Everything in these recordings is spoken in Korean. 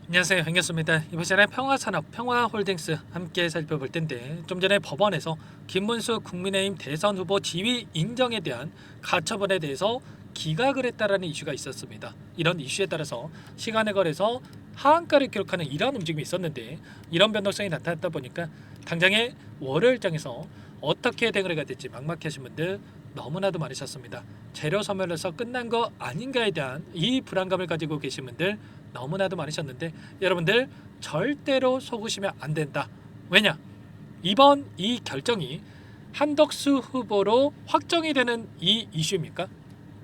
안녕하세요, 반갑습니다. 이번 시간에 평화산업, 평화홀딩스 함께 살펴볼 텐데, 좀 전에 법원에서 김문수 국민의힘 대선 후보 지위 인정에 대한 가처분에 대해서 기각을 했다라는 이슈가 있었습니다. 이런 이슈에 따라서 시간에 걸해서 하한가를 기록하는 이러한 움직임이 있었는데, 이런 변동성이 나타났다 보니까 당장에 월요일장에서 어떻게 대응을 해야 될지 막막하신 분들 너무나도 많으셨습니다. 재료 소멸해서 끝난 거 아닌가에 대한 이 불안감을 가지고 계신 분들 너무나도 많으셨는데, 여러분들 절대로 속으시면 안 된다. 왜냐? 이번 이 결정이 한덕수 후보로 확정이 되는 이 이슈입니까?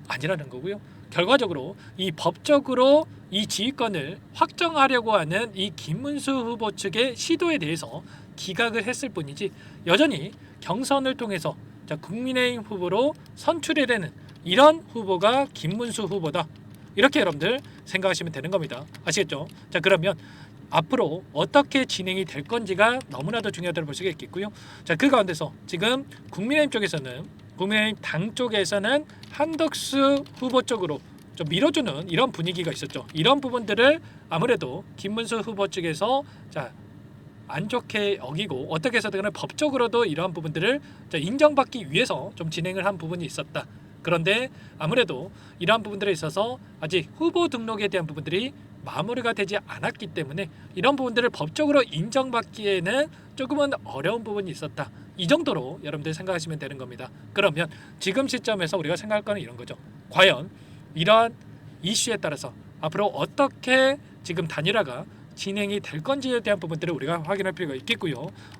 아니라는 거고요. 결과적으로 이 법적으로 이 지휘권을 확정하려고 하는 이 김문수 후보 측의 시도에 대해서 기각을 했을 뿐이지, 여전히 경선을 통해서 국민의힘 후보로 선출이 되는 이런 후보가 김문수 후보다, 이렇게 여러분들 생각하시면 되는 겁니다. 아시겠죠? 자, 그러면 앞으로 어떻게 진행이 될 건지가 너무나도 중요하다고 볼 수가 있겠고요. 자, 그 가운데서 지금 국민의힘 쪽에서는, 국민의힘 당 쪽에서는 한덕수 후보 쪽으로 좀 밀어주는 이런 분위기가 있었죠. 이런 부분들을 아무래도 김문수 후보 측에서 안 좋게 여기고, 어떻게 해서든 법적으로도 이러한 부분들을 인정받기 위해서 좀 진행을 한 부분이 있었다. 그런데 아무래도 이러한 부분들에 있어서 아직 후보 등록에 대한 부분들이 마무리가 되지 않았기 때문에 이런 부분들을 법적으로 인정받기에는 조금은 어려운 부분이 있었다. 이 정도로 여러분들 생각하시면 되는 겁니다. 그러면 지금 시점에서 우리가 생각할 거는 이런 거죠. 과연 이러한 이슈에 따라서 앞으로 어떻게 지금 단일화가 진행이 될 건지에 대한 부분들을 우리가 확인할 필요가 있겠고요.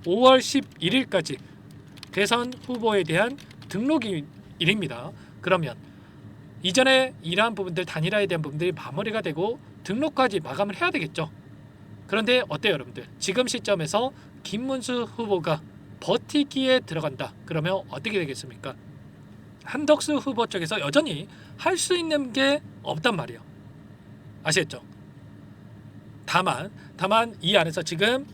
5월 11일까지 대선 후보에 대한 등록일입니다. 그러면 이전에 이러한 부분들, 단일화에 대한 부분들이 마무리가 되고 등록까지 마감을 해야 되겠죠. 그런데 어때요, 여러분들? 지금 시점에서 김문수 후보가 버티기에 들어간다. 그러면 어떻게 되겠습니까? 한덕수 후보 쪽에서 여전히 할 수 있는 게 없단 말이에요. 아시겠죠? 다만 이 안에서 지금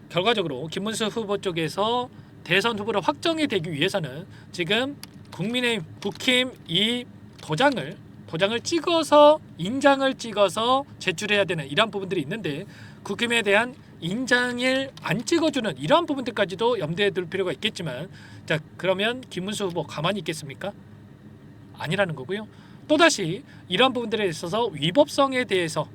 결과적으로 김문수 후보 쪽에서 대선 후보로 확정이 되기 위해서는 지금 국민의힘 국힘 이 도장을 찍어서, 인장을 찍어서 제출해야 되는 이러한 부분들이 있는데, 국힘에 대한 인장을 안 찍어주는 이러한 부분들까지도 염두에 둘 필요가 있겠지만, 자, 그러면 김문수 후보 가만히 있겠습니까? 아니라는 거고요. 또다시 이러한 부분들에 있어서 위법성에 대해서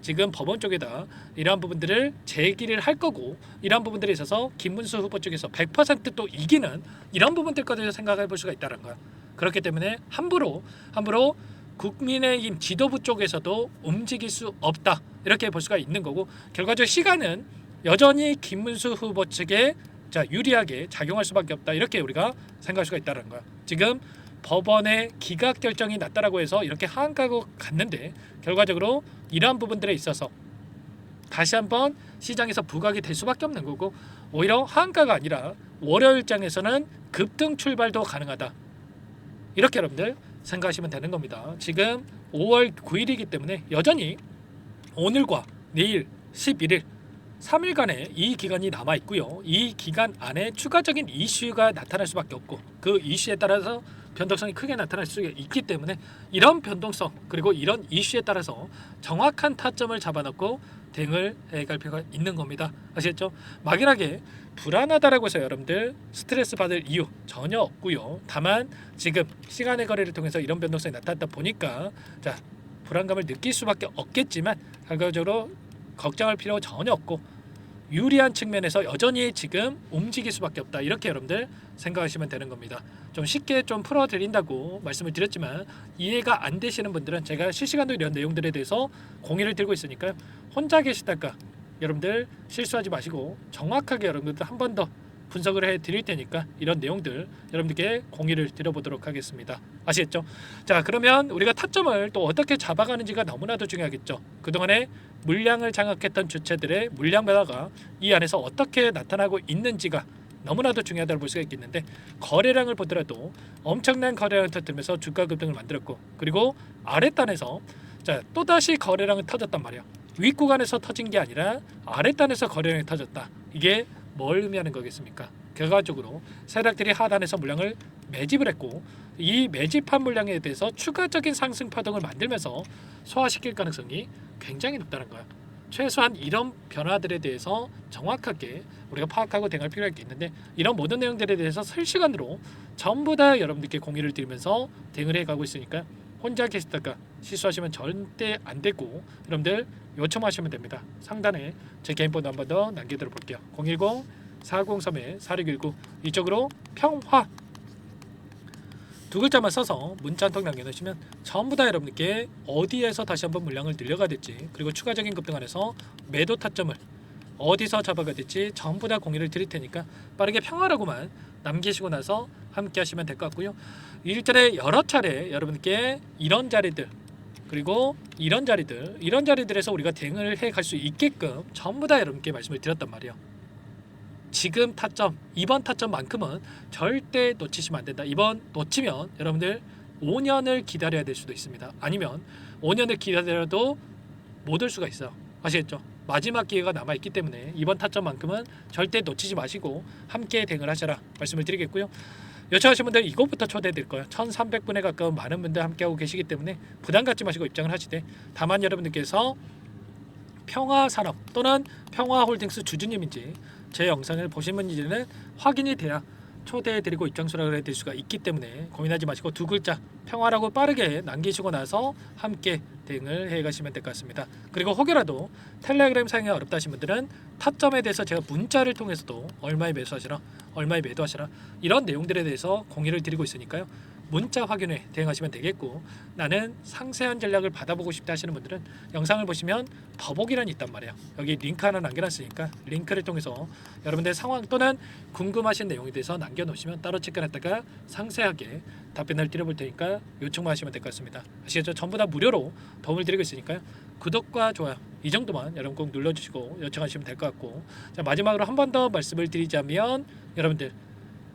지금 법원 쪽에다 이러한 부분들을 제기를 할 거고, 이러한 부분들에 있어서 김문수 후보 쪽에서 100%또 이기는 이런 부분들까지 생각해 볼 수가 있다는 거야. 그렇기 때문에 함부로 국민의힘 지도부 쪽에서도 움직일 수 없다, 이렇게 볼 수가 있는 거고, 결과적 시간은 여전히 김문수 후보 측에 유리하게 작용할 수밖에 없다, 이렇게 우리가 생각할 수가 있다는 거야. 지금 법원의 기각 결정이 났다라고 해서 이렇게 하한가고 갔는데, 결과적으로 이러한 부분들에 있어서 다시 한번 시장에서 부각이 될 수밖에 없는 거고, 오히려 하한가가 아니라 월요일장에서는 급등 출발도 가능하다, 이렇게 여러분들 생각하시면 되는 겁니다. 지금 5월 9일이기 때문에 여전히 오늘과 내일 11일 3일간의 이 기간이 남아 있고요. 이 기간 안에 추가적인 이슈가 나타날 수밖에 없고, 그 이슈에 따라서 변동성이 크게 나타날 수 있기 때문에 이런 변동성, 그리고 이런 이슈에 따라서 정확한 타점을 잡아놓고 대응을 해갈 필요가 있는 겁니다. 아시겠죠? 막연하게 불안하다라고 해서 여러분들 스트레스 받을 이유 전혀 없고요. 다만 지금 시간의 거래를 통해서 이런 변동성이 나타났다 보니까 불안감을 느낄 수밖에 없겠지만, 결과적으로 걱정할 필요 전혀 없고 유리한 측면에서 여전히 지금 움직일 수밖에 없다, 이렇게 여러분들 생각하시면 되는 겁니다. 좀 쉽게 좀 풀어드린다고 말씀을 드렸지만 이해가 안 되시는 분들은 제가 실시간으로 이런 내용들에 대해서 공유를 드리고 있으니까요. 혼자 계시다가 여러분들 실수하지 마시고 정확하게 여러분들 한 번 더 분석을 해 드릴 테니까 이런 내용들 여러분들께 공유를 드려보도록 하겠습니다. 아시겠죠? 자, 그러면 우리가 타점을 또 어떻게 잡아가는지가 너무나도 중요하겠죠. 그동안에 물량을 장악했던 주체들의 물량 변화가 이 안에서 어떻게 나타나고 있는지가 너무나도 중요하다고 볼 수가 있겠는데, 거래량을 보더라도 엄청난 거래량을 터뜨리면서 주가 급등을 만들었고, 그리고 아랫단에서 또다시 거래량이 터졌단 말이야. 윗구간에서 터진 게 아니라 아랫단에서 거래량이 터졌다. 이게 뭘 의미하는 거겠습니까? 결과적으로 세력들이 하단에서 물량을 매집을 했고, 이 매집한 물량에 대해서 추가적인 상승 파동을 만들면서 소화시킬 가능성이 굉장히 높다는 거야. 최소한 이런 변화들에 대해서 정확하게 우리가 파악하고 대응할 필요가 있는데 이런 모든 내용들에 대해서 실시간으로 전부 다 여러분들께 공유를 드리면서 대응을 해가고 있으니까 혼자 계시다가 실수하시면 절대 안 되고 여러분들 요청하시면 됩니다. 상단에 제 개인 번호 한 번 더 남겨드려 볼게요. 010-403-4619 이쪽으로 평화 두 글자만 써서 문자 한 통 남겨놓으시면 전부 다 여러분께 어디에서 다시 한번 물량을 늘려가 될지 그리고 추가적인 급등 안에서 매도 타점을 어디서 잡아가 될지 전부 다 공유를 드릴 테니까 빠르게 평화라고만 남기시고 나서 함께 하시면 될 것 같고요. 일전에 여러 차례 여러분께 이런 자리들 그리고 이런 자리들에서 우리가 대응을 해 갈 수 있게끔 전부 다 여러분께 말씀을 드렸단 말이에요. 지금 타점, 이번 타점만큼은 절대 놓치시면 안 된다. 이번 놓치면 여러분들 5년을 기다려야 될 수도 있습니다. 아니면 5년을 기다려도 못 올 수가 있어요. 아시겠죠? 마지막 기회가 남아있기 때문에 이번 타점만큼은 절대 놓치지 마시고 함께 대응을 하셔라 말씀을 드리겠고요. 요청하신 분들 이것부터 초대해드릴 거예요. 1300분에 가까운 많은 분들 함께하고 계시기 때문에 부담 갖지 마시고 입장을 하시되 다만 여러분들께서 평화산업 또는 평화홀딩스 주주님인지 제 영상을 보신 분인지는 확인이 돼야 초대해드리고 입장 수락을 해드릴 수가 있기 때문에 고민하지 마시고 두 글자 평화라고 빠르게 남기시고 나서 함께 대응을 해가시면 될 것 같습니다. 그리고 혹여라도 텔레그램 사용이 어렵다 하신 분들은 타점에 대해서 제가 문자를 통해서도 얼마에 매수하시라 얼마에 매도하시라 이런 내용들에 대해서 공유를 드리고 있으니까요. 문자 확인에 대응하시면 되겠고 나는 상세한 전략을 받아보고 싶다 하시는 분들은 영상을 보시면 더보기란이 있단 말이에요. 여기 링크 하나 남겨놨으니까 링크를 통해서 여러분들 상황 또는 궁금하신 내용에 대해서 남겨놓으시면 따로 체크했다가 상세하게 답변을 드려볼 테니까 요청만 하시면 될 것 같습니다. 아시겠죠? 전부 다 무료로 도움을 드리고 있으니까요. 구독과 좋아요 이 정도만 여러분 꼭 눌러주시고 요청하시면 될 것 같고 자, 마지막으로 한 번 더 말씀을 드리자면 여러분들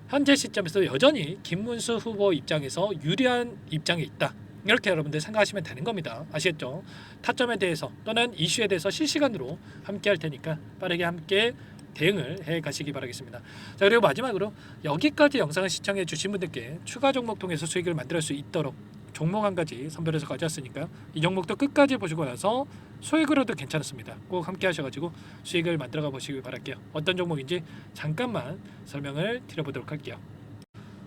현재 시점에서 여전히 김문수 후보 입장에서 유리한 입장에 있다. 이렇게 여러분들 생각하시면 되는 겁니다. 아시겠죠? 타점에 대해서 또는 이슈에 대해서 실시간으로 함께 할 테니까 빠르게 함께 대응을 해 가시기 바라겠습니다. 자, 그리고 마지막으로 여기까지 영상을 시청해 주신 분들께 추가 종목 통해서 수익을 만들 수 있도록 종목 한 가지 선별해서 가져왔으니까요. 이 종목도 끝까지 보시고 나서 소액으로도 괜찮습니다. 꼭 함께 하셔가지고 수익을 만들어가 보시길 바랄게요. 어떤 종목인지 잠깐만 설명을 드려보도록 할게요.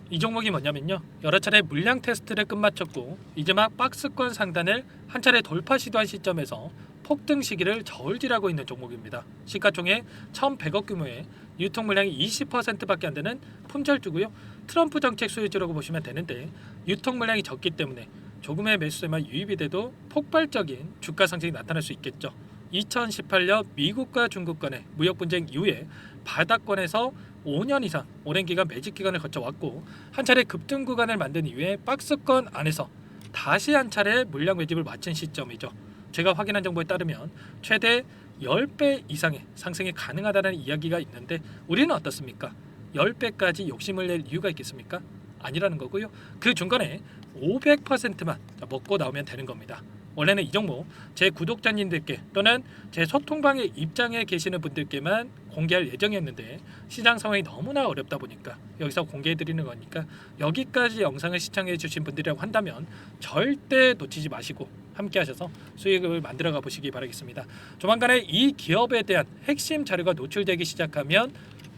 이 종목이 뭐냐면요. 여러 차례 물량 테스트를 끝마쳤고 이제 막 박스권 상단을 한 차례 돌파 시도한 시점에서 폭등 시기를 저울질하고 있는 종목입니다. 시가총액 1,100억 규모의 유통 물량이 20%밖에 안 되는 품절주고요. 트럼프 정책 수혜주라고 보시면 되는데 유통 물량이 적기 때문에 조금의 매수세만 유입이 돼도 폭발적인 주가 상승이 나타날 수 있겠죠. 2018년 미국과 중국 간의 무역 분쟁 이후에 바닥권에서 5년 이상 오랜 기간 매집 기간을 거쳐왔고 한 차례 급등 구간을 만든 이후에 박스권 안에서 다시 한 차례 물량 매집을 마친 시점이죠. 제가 확인한 정보에 따르면 최대 10배 이상의 상승이 가능하다는 이야기가 있는데 우리는 어떻습니까? 10배까지 욕심을 낼 이유가 있겠습니까? 아니라는 거고요. 그 중간에 500%만 먹고 나오면 되는 겁니다. 원래는 이 종목 제 구독자님들께 또는 제 소통방에 입장해 계시는 분들께만 공개할 예정이었는데 시장 상황이 너무나 어렵다 보니까 여기서 공개해 드리는 거니까 여기까지 영상을 시청해 주신 분들이라고 한다면 절대 놓치지 마시고 함께 하셔서 수익을 만들어 가 보시기 바라겠습니다. 조만간에 이 기업에 대한 핵심 자료가 노출되기 시작하면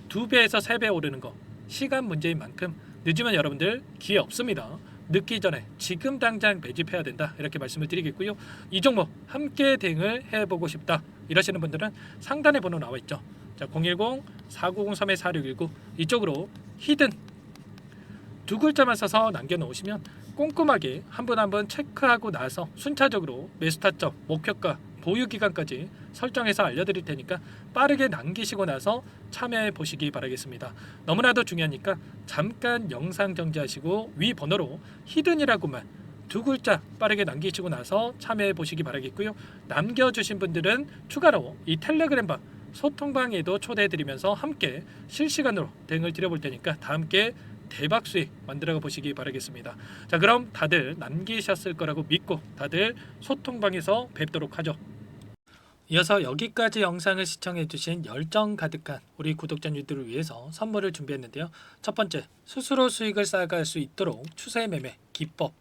2배에서 3배 오르는 거 시간 문제인 만큼 늦으면 여러분들 기회 없습니다. 늦기 전에 지금 당장 매집해야 된다 이렇게 말씀을 드리겠고요. 이 종목 함께 대응을 해보고 싶다 이러시는 분들은 상단에 번호 나와 있죠. 자, 010-4903-4619 이쪽으로 히든 두 글자만 써서 남겨놓으시면 꼼꼼하게 한 분 한 분 체크하고 나서 순차적으로 매수 타점, 목표가, 보유 기간까지 설정해서 알려드릴 테니까 빠르게 남기시고 나서 참여해 보시기 바라겠습니다. 너무나도 중요하니까 잠깐 영상 정지하시고 위 번호로 히든이라고만 두 글자 빠르게 남기시고 나서 참여해 보시기 바라겠고요. 남겨주신 분들은 추가로 이 텔레그램방 소통방에도 초대해 드리면서 함께 실시간으로 대응을 드려볼 테니까 다 함께 대박 수익 만들어 보시기 바라겠습니다. 자, 그럼 다들 남기셨을 거라고 믿고 다들 소통방에서 뵙도록 하죠. 이어서 여기까지 영상을 시청해 주신 열정 가득한 우리 구독자님들을 위해서 선물을 준비했는데요. 첫 번째, 스스로 수익을 쌓아갈 수 있도록 추세 매매 기법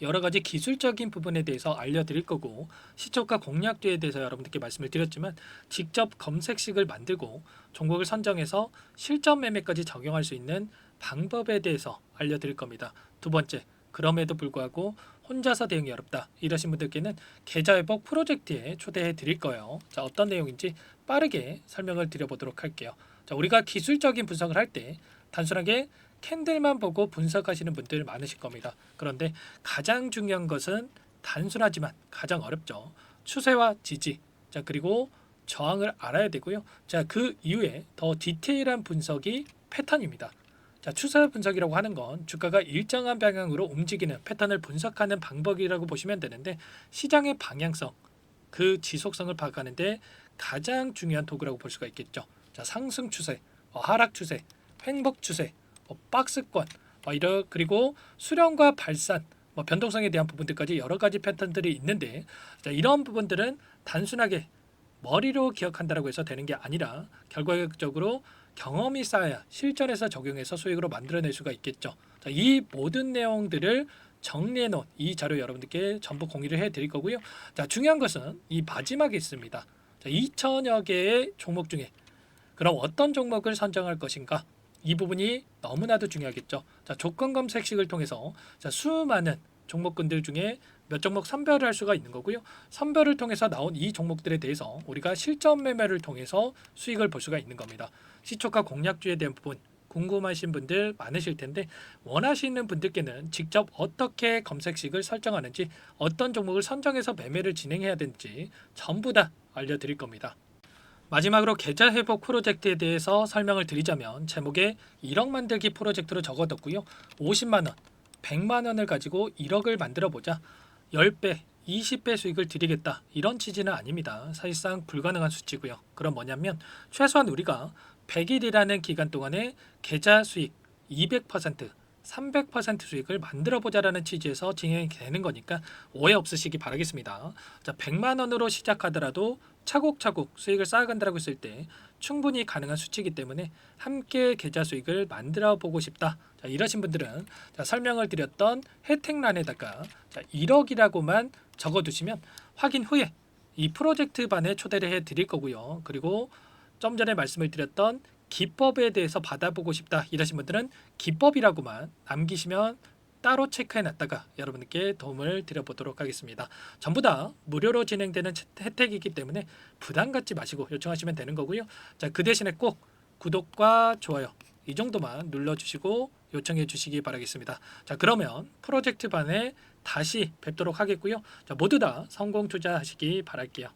여러 가지 기술적인 부분에 대해서 알려드릴 거고, 시초가 공략주에 대해서 여러분들께 말씀을 드렸지만 직접 검색식을 만들고 종목을 선정해서 실전 매매까지 적용할 수 있는 방법에 대해서 알려드릴 겁니다. 두 번째, 그럼에도 불구하고 혼자서 대응이 어렵다 이러신 분들께는 계좌회복 프로젝트에 초대해 드릴 거예요. 자, 어떤 내용인지 빠르게 설명을 드려보도록 할게요. 자, 우리가 기술적인 분석을 할 때 단순하게 캔들만 보고 분석하시는 분들 많으실 겁니다. 그런데 가장 중요한 것은 단순하지만 가장 어렵죠. 추세와 지지, 자, 그리고 저항을 알아야 되고요. 자, 그 이후에 더 디테일한 분석이 패턴입니다. 자, 추세 분석이라고 하는 건 주가가 일정한 방향으로 움직이는 패턴을 분석하는 방법이라고 보시면 되는데, 시장의 방향성, 그 지속성을 파악하는데 가장 중요한 도구라고 볼 수가 있겠죠. 자, 상승 추세, 하락 추세, 횡복 추세, 박스권, 그리고 수렴과 발산, 변동성에 대한 부분들까지 여러 가지 패턴들이 있는데, 자, 이런 부분들은 단순하게 머리로 기억한다라고 해서 되는 게 아니라 결과적으로 경험이 쌓아야 실전에서 적용해서 수익으로 만들어낼 수가 있겠죠. 자, 이 모든 내용들을 정리해 놓은 이 자료 여러분들께 전부 공유를 해 드릴 거고요. 자, 중요한 것은 이 마지막에 있습니다. 자, 2천여 개의 종목 중에 그럼 어떤 종목을 선정할 것인가? 이 부분이 너무나도 중요하겠죠. 자, 조건 검색식을 통해서 수많은 종목군들 중에 몇 종목 선별을 할 수가 있는 거고요. 선별을 통해서 나온 이 종목들에 대해서 우리가 실전 매매를 통해서 수익을 볼 수가 있는 겁니다. 시초가 공략주에 대한 부분 궁금하신 분들 많으실 텐데, 원하시는 분들께는 직접 어떻게 검색식을 설정하는지, 어떤 종목을 선정해서 매매를 진행해야 되는지 전부 다 알려드릴 겁니다. 마지막으로 계좌 회복 프로젝트에 대해서 설명을 드리자면, 제목에 1억 만들기 프로젝트로 적어뒀고요. 50만 원, 100만 원을 가지고 1억을 만들어 보자. 10배, 20배 수익을 드리겠다. 이런 취지는 아닙니다. 사실상 불가능한 수치고요. 그럼 뭐냐면 최소한 우리가 100일이라는 기간 동안에 계좌 수익 200%, 300% 수익을 만들어 보자라는 취지에서 진행이 되는 거니까 오해 없으시기 바라겠습니다. 자, 100만 원으로 시작하더라도 차곡차곡 수익을 쌓아간다고 했을 때 충분히 가능한 수치이기 때문에 함께 계좌 수익을 만들어 보고 싶다. 자, 이러신 분들은 설명을 드렸던 혜택란에다가 1억이라고만 적어두시면 확인 후에 이 프로젝트 반에 초대를 해 드릴 거고요. 그리고 좀 전에 말씀을 드렸던 기법에 대해서 받아보고 싶다 이러신 분들은 기법이라고만 남기시면 따로 체크해 놨다가 여러분께 도움을 드려보도록 하겠습니다. 전부 다 무료로 진행되는 혜택이기 때문에 부담 갖지 마시고 요청하시면 되는 거고요. 자, 그 대신에 꼭 구독과 좋아요 이 정도만 눌러주시고 요청해 주시기 바라겠습니다. 자, 그러면 프로젝트 반에 다시 뵙도록 하겠고요. 자, 모두 다 성공 투자하시기 바랄게요.